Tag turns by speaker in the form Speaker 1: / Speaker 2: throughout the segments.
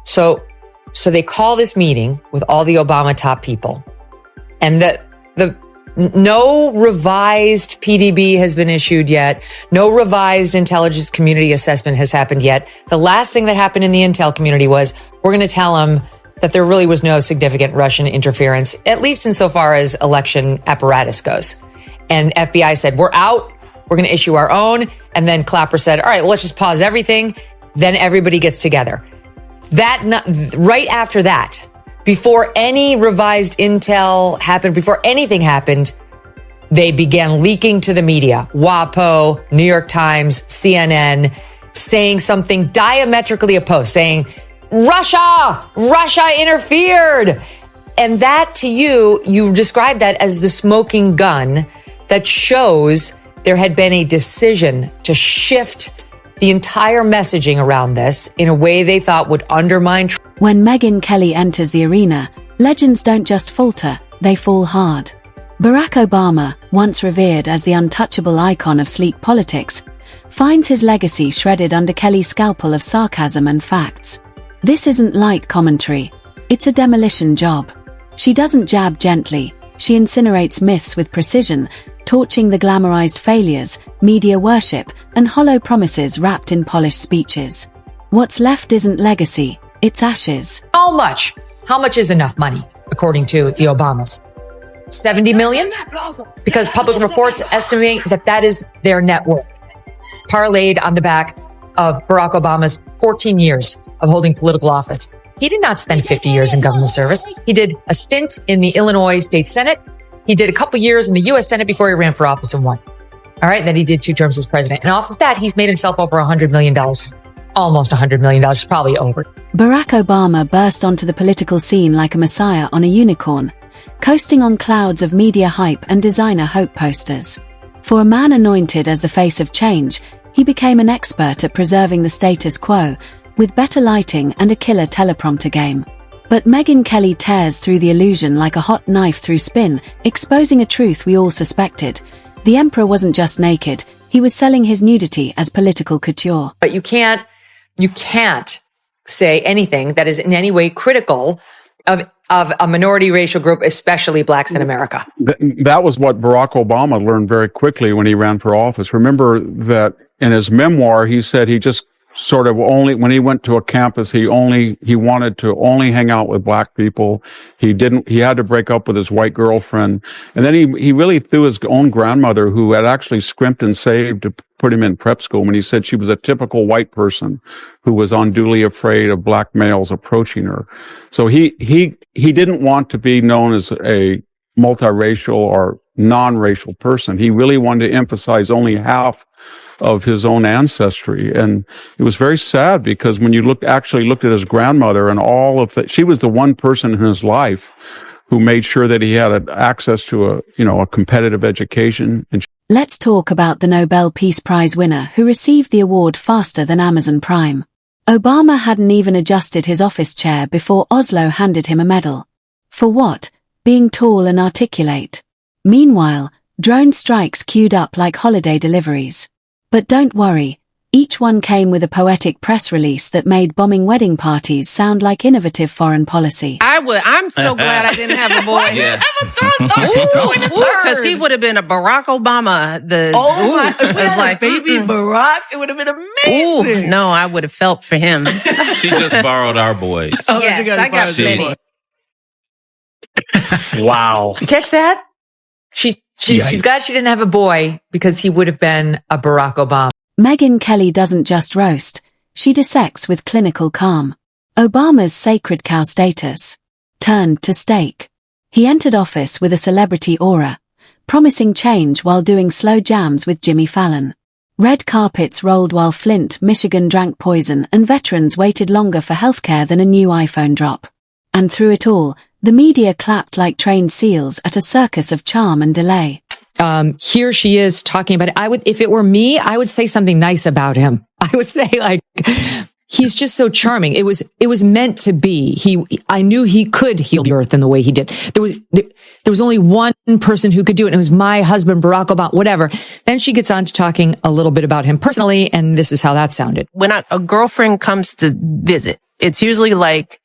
Speaker 1: So they call this meeting with all the Obama top people, and no revised PDB has been issued yet. No revised intelligence community assessment has happened yet. The last thing that happened in the intel community was, we're going to tell them that there really was no significant Russian interference, at least insofar as election apparatus goes. And FBI said, we're out. We're going to issue our own. And then Clapper said, all right, well, let's just pause everything. Then everybody gets together. Right after that, before any revised intel happened, before anything happened, they began leaking to the media. WAPO, New York Times, CNN, saying something diametrically opposed, saying, Russia interfered. And that to you describe that as the smoking gun that shows there had been a decision to shift the entire messaging around this in a way they thought would undermine.
Speaker 2: When Megyn Kelly enters the arena, legends don't just falter, they fall hard. Barack Obama, once revered as the untouchable icon of sleek politics, finds his legacy shredded under Kelly's scalpel of sarcasm and facts. This isn't light commentary, it's a demolition job. She doesn't jab gently, she incinerates myths with precision, torching the glamorized failures, media worship, and hollow promises wrapped in polished speeches. What's left isn't legacy, it's ashes.
Speaker 1: How much? How much is enough money, according to the Obamas? 70 million? Because public reports estimate that is their net worth, parlayed on the back of Barack Obama's 14 years of holding political office. He did not spend 50 years in government service. He did a stint in the Illinois State Senate. He did a couple years in the U.S. Senate before he ran for office and won. All right. Then he did 2 terms as president. And off of that, he's made himself over $100 million. Almost $100 million, probably over.
Speaker 2: Barack Obama burst onto the political scene like a messiah on a unicorn, coasting on clouds of media hype and designer hope posters. For a man anointed as the face of change, he became an expert at preserving the status quo, with better lighting and a killer teleprompter game. But Megyn Kelly tears through the illusion like a hot knife through spin, exposing a truth we all suspected. The emperor wasn't just naked, he was selling his nudity as political couture.
Speaker 1: But you can't say anything that is in any way critical of a minority racial group, especially blacks in America.
Speaker 3: That was what Barack Obama learned very quickly when he ran for office. Remember that in his memoir, he said he just sort of when he went to a campus, he wanted to only hang out with black people. He had to break up with his white girlfriend. And then he really threw his own grandmother, who had actually scrimped and saved to put him in prep school, when he said she was a typical white person who was unduly afraid of black males approaching her. So he didn't want to be known as a multiracial or non-racial person. He really wanted to emphasize only half of his own ancestry. And it was very sad, because when you actually looked at his grandmother and all of that, she was the one person in his life who made sure that he had access to a competitive education. And
Speaker 2: let's talk about the Nobel Peace Prize winner who received the award faster than Amazon Prime. Obama hadn't even adjusted his office chair before Oslo handed him a medal. For what? Being tall and articulate. Meanwhile, drone strikes queued up like holiday deliveries. But don't worry, each one came with a poetic press release that made bombing wedding parties sound like innovative foreign policy.
Speaker 4: I'm so glad I didn't have a boy.
Speaker 5: Yeah.
Speaker 4: Because he would have been a Barack Obama.
Speaker 5: Baby Barack, it would have been amazing.
Speaker 4: No, I would have felt for him.
Speaker 6: She just borrowed our boys.
Speaker 4: Yes, I got plenty.
Speaker 3: wow.
Speaker 1: Did you catch that? She's glad she didn't have a boy because he would have been a Barack Obama.
Speaker 2: Megyn Kelly doesn't just roast, she dissects with clinical calm. Obama's sacred cow status turned to steak. He entered office with a celebrity aura, promising change while doing slow jams with Jimmy Fallon. Red carpets rolled while Flint, Michigan drank poison, and veterans waited longer for healthcare than a new iPhone drop. And through it all, the media clapped like trained seals at a circus of charm and delay.
Speaker 1: Here she is talking about it. If it were me, I would say something nice about him. I would say, like, he's just so charming. It was meant to be. I knew he could heal the earth in the way he did. There was only one person who could do it, and it was my husband, Barack Obama, whatever. Then she gets on to talking a little bit about him personally, and this is how that sounded.
Speaker 4: When a girlfriend comes to visit, it's usually like,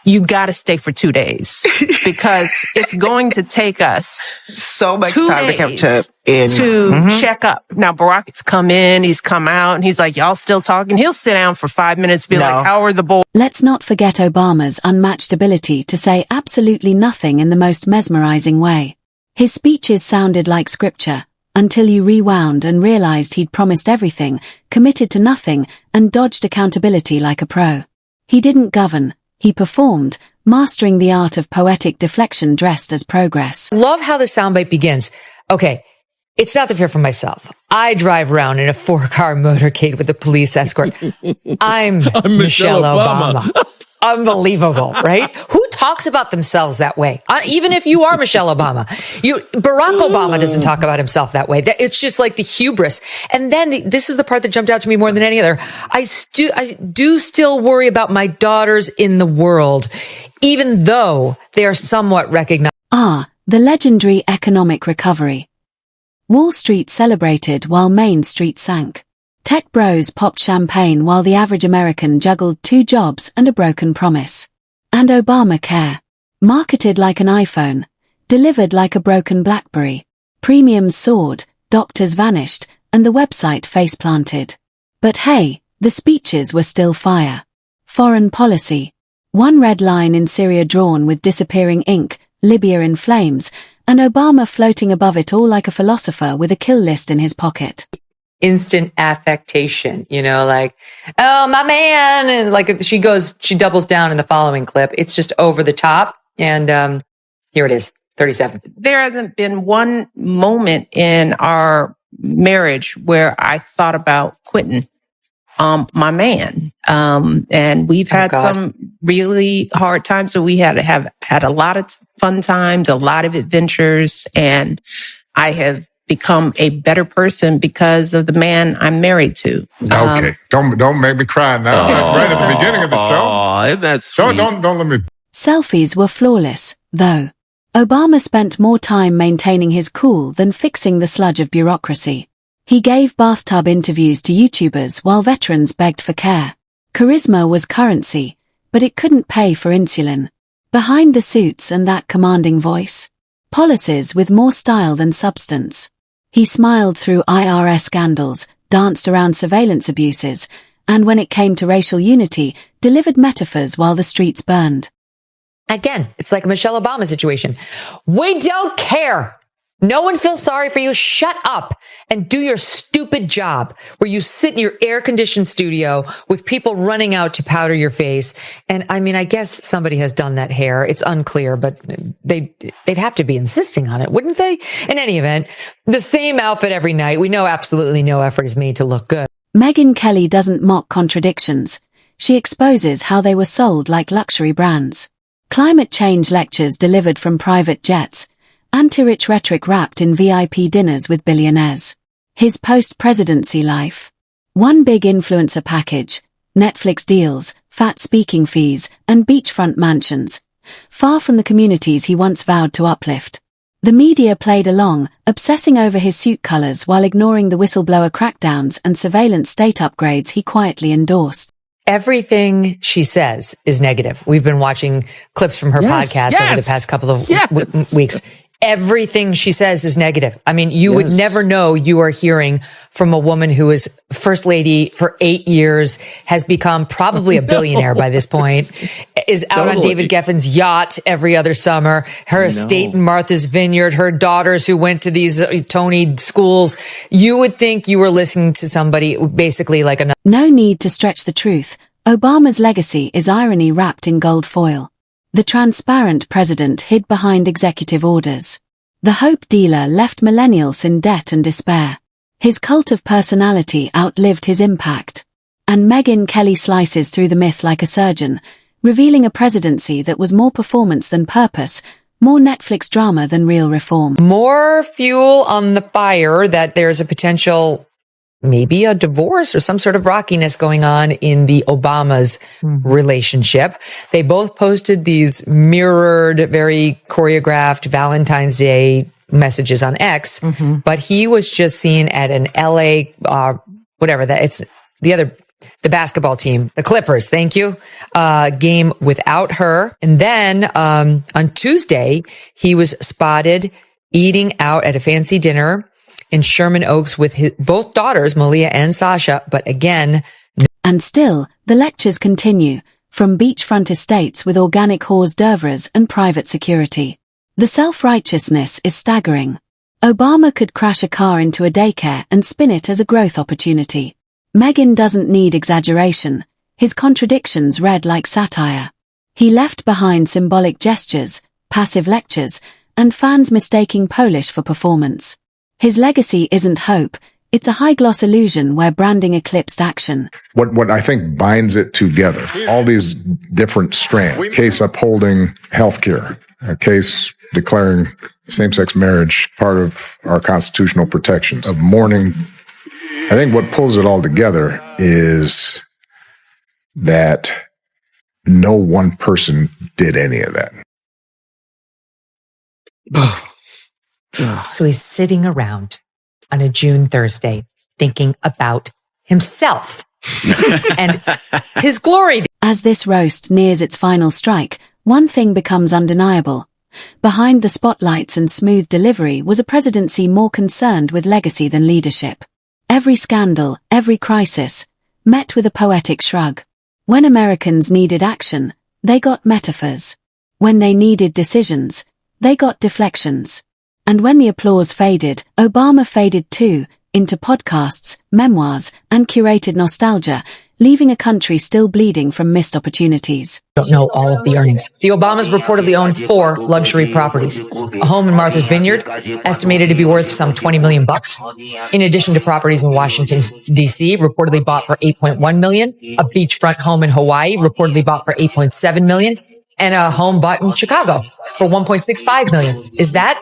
Speaker 4: you got to stay for 2 days because it's going to take us
Speaker 5: so much
Speaker 4: 2
Speaker 5: time to
Speaker 4: days
Speaker 5: catch up
Speaker 4: to check up. Now, Barack's come in, he's come out, and he's like, y'all still talking? He'll sit down for 5 minutes, be like, how are the boys?
Speaker 2: Let's not forget Obama's unmatched ability to say absolutely nothing in the most mesmerizing way. His speeches sounded like scripture, until you rewound and realized he'd promised everything, committed to nothing, and dodged accountability like a pro. He didn't govern. He performed, mastering the art of poetic deflection dressed as progress.
Speaker 1: Love how the soundbite begins. Okay, it's not the fear for myself. I drive around in a 4-car motorcade with a police escort. I'm Michelle Obama. Unbelievable, right? Who talks about themselves that way? Even if you are Michelle Obama, Barack Obama doesn't talk about himself that way. It's just like the hubris. And then this is the part that jumped out to me more than any other. I do still worry about my daughters in the world, even though they are somewhat recognized.
Speaker 2: The legendary economic recovery. Wall Street celebrated while Main Street sank. Tech bros popped champagne while the average American juggled 2 jobs and a broken promise. And Obamacare. Marketed like an iPhone. Delivered like a broken BlackBerry. Premiums soared, doctors vanished, and the website face-planted. But hey, the speeches were still fire. Foreign policy. One red line in Syria drawn with disappearing ink, Libya in flames, and Obama floating above it all like a philosopher with a kill list in his pocket.
Speaker 1: Instant affectation, like, oh, my man. And like she doubles down in the following clip. It's just over the top. And here it is, 37.
Speaker 4: There hasn't been one moment in our marriage where I thought about quitting my man. And we've had some really hard times. So we have had a lot of fun times, a lot of adventures, and I have become a better person because of the man I'm married to.
Speaker 7: Okay. Don't make me cry now. Right at the beginning of the show.
Speaker 6: Isn't that sweet?
Speaker 7: Don't let me.
Speaker 2: Selfies were flawless, though. Obama spent more time maintaining his cool than fixing the sludge of bureaucracy. He gave bathtub interviews to YouTubers while veterans begged for care. Charisma was currency, but it couldn't pay for insulin. Behind the suits and that commanding voice, policies with more style than substance. He smiled through IRS scandals, danced around surveillance abuses, and when it came to racial unity, delivered metaphors while the streets burned.
Speaker 1: Again, it's like a Michelle Obama situation. We don't care. No one feels sorry for you. Shut up and do your stupid job where you sit in your air-conditioned studio with people running out to powder your face. And I mean, I guess somebody has done that hair. It's unclear, but they'd have to be insisting on it, wouldn't they? In any event, the same outfit every night. We know absolutely no effort is made to look good.
Speaker 2: Megyn Kelly doesn't mock contradictions. She exposes how they were sold like luxury brands. Climate change lectures delivered from private jets. Anti-rich rhetoric wrapped in VIP dinners with billionaires. His post-presidency life. One big influencer package, Netflix deals, fat speaking fees, and beachfront mansions. Far from the communities he once vowed to uplift. The media played along, obsessing over his suit colors while ignoring the whistleblower crackdowns and surveillance state upgrades he quietly endorsed.
Speaker 1: Everything she says is negative. We've been watching clips from her podcast over the past couple of weeks. Everything she says is negative. I mean, you would never know you are hearing from a woman who is first lady for 8 years, has become probably a billionaire by this point, is out on David Geffen's yacht every other summer, her estate in Martha's Vineyard, her daughters who went to these Tony schools. You would think you were listening to somebody basically like another.
Speaker 2: No need to stretch the truth. Obama's legacy is irony wrapped in gold foil. The transparent president hid behind executive orders. The hope dealer left millennials in debt and despair. His cult of personality outlived his impact. And Megyn Kelly slices through the myth like a surgeon, revealing a presidency that was more performance than purpose, more Netflix drama than real reform.
Speaker 1: More fuel on the fire that there's a potential, maybe a divorce or some sort of rockiness going on in the Obamas relationship. They both posted these mirrored, very choreographed Valentine's Day messages on X, but he was just seen at an LA, it's the other the basketball team, the Clippers, thank you, game without her. And then on Tuesday, he was spotted eating out at a fancy dinner in Sherman Oaks with both daughters, Malia and Sasha. But again,
Speaker 2: and still, the lectures continue, from beachfront estates with organic hors d'oeuvres and private security. The self-righteousness is staggering. Obama could crash a car into a daycare and spin it as a growth opportunity. Megyn doesn't need exaggeration. His contradictions read like satire. He left behind symbolic gestures, passive lectures, and fans mistaking Polish for performance. His legacy isn't hope. It's a high-gloss illusion where branding eclipsed action.
Speaker 7: What I think binds it together, all these different strands, a case upholding healthcare, a case declaring same-sex marriage part of our constitutional protections, of mourning. I think what pulls it all together is that no one person did any of that.
Speaker 1: So he's sitting around on a June Thursday thinking about himself and his glory.
Speaker 2: As this roast nears its final strike, one thing becomes undeniable. Behind the spotlights and smooth delivery was a presidency more concerned with legacy than leadership. Every scandal, every crisis, met with a poetic shrug. When Americans needed action, they got metaphors. When they needed decisions, they got deflections. And when the applause faded, Obama faded too, into podcasts, memoirs, and curated nostalgia, leaving a country still bleeding from missed opportunities.
Speaker 1: Don't know all of the earnings. The Obamas reportedly own 4 luxury properties. A home in Martha's Vineyard, estimated to be worth some $20 million, in addition to properties in Washington, D.C., reportedly bought for $8.1 million, a beachfront home in Hawaii, reportedly bought for $8.7 million, and a home bought in Chicago for $1.65 million. Is that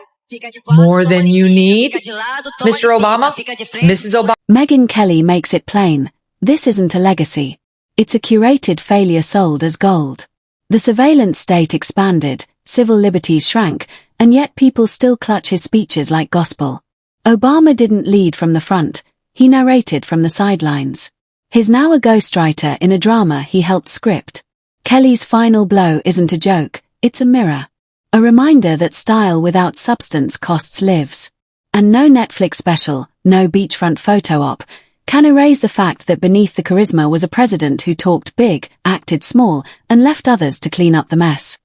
Speaker 1: more than you need, Mr. Obama? Mrs. Obama?
Speaker 2: Megyn Kelly makes it plain. This isn't a legacy. It's a curated failure sold as gold. The surveillance state expanded, civil liberties shrank, and yet people still clutch his speeches like gospel. Obama didn't lead from the front. He narrated from the sidelines. He's now a ghostwriter in a drama he helped script. Kelly's final blow isn't a joke, it's a mirror. A reminder that style without substance costs lives. And no Netflix special, no beachfront photo op, can erase the fact that beneath the charisma was a president who talked big, acted small, and left others to clean up the mess.